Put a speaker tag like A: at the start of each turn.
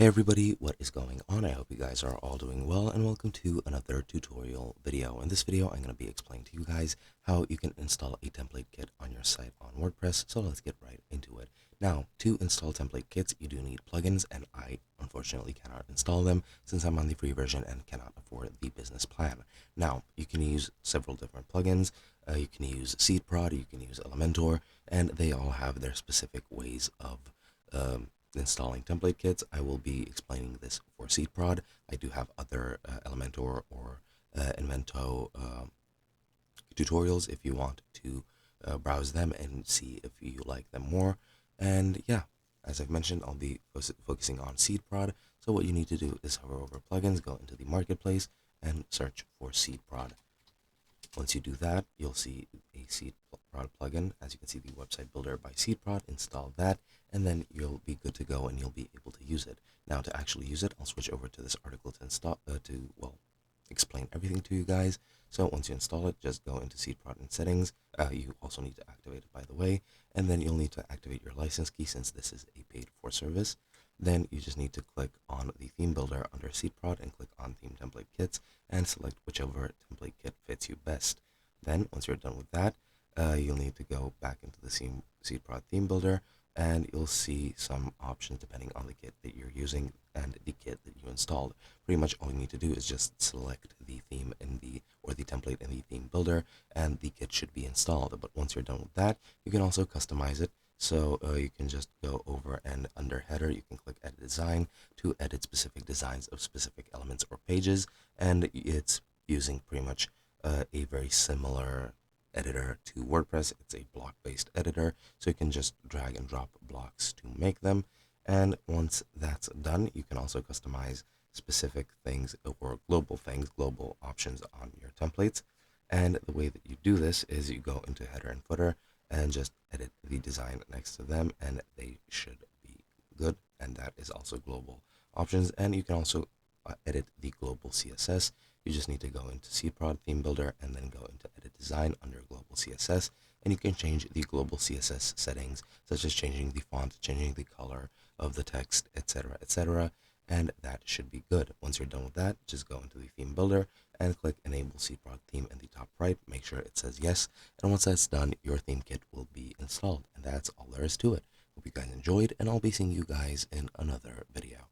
A: Hey everybody, what is going on? I hope you guys are all doing well, and welcome to another tutorial video. In this video, I'm going to be explaining to you guys how you can install a template kit on your site on WordPress, so let's get right into it. Now, to install template kits, you do need plugins, and I unfortunately cannot install them since I'm on the free version and cannot afford the business plan. Now, you can use several different plugins. You can use SeedProd, you can use Elementor, and they all have their specific ways of installing template kits. I will be explaining this for SeedProd. I do have other Elementor or Invento tutorials if you want to browse them and see if you like them more. And yeah, as I've mentioned, I'll be focusing on SeedProd. So what you need to do is hover over plugins, go into the marketplace, and search for SeedProd. Once you do that, you'll see a SeedProd plugin. As you can see, the website builder by SeedProd. Install that, and then you'll be good to go and you'll be able to use it. Now, to actually use it, I'll switch over to this article to install explain everything to you guys. So once you install it, just go into SeedProd in settings. You also need to activate it, by the way, and then you'll need to activate your license key since this is a paid for service. Then you just need to click on the theme builder under SeedProd and click on theme template kits and select whichever template kit fits you best. Then once you're done with that, you'll need to go back into the SeedProd theme builder, and you'll see some options depending on the kit that you're using and the kit that you installed. Pretty much all you need to do is just select the theme in the template in the theme builder, and the kit should be installed. But once you're done with that, you can also customize it. So you can just go over and under header, you can click edit design to edit specific designs of specific elements or pages, and it's using pretty much a very similar editor to WordPress. It's a block-based editor, so you can just drag and drop blocks to make them. And once that's done, you can also customize specific things or global options on your templates. And the way that you do this is you go into header and footer and just edit the design next to them, and they should be good. And that is also global options. And you can also edit the global CSS. You just need to go into SeedProd theme builder and then go into edit design under global CSS, and you can change the global CSS settings, such as changing the font, changing the color of the text, etc., etc., and that should be good. Once you're done with that, just go into the theme builder and click enable SeedProd theme in the top right. Make sure it says yes, and once that's done, your theme kit will be installed, and that's all there is to it. Hope you guys enjoyed, and I'll be seeing you guys in another video.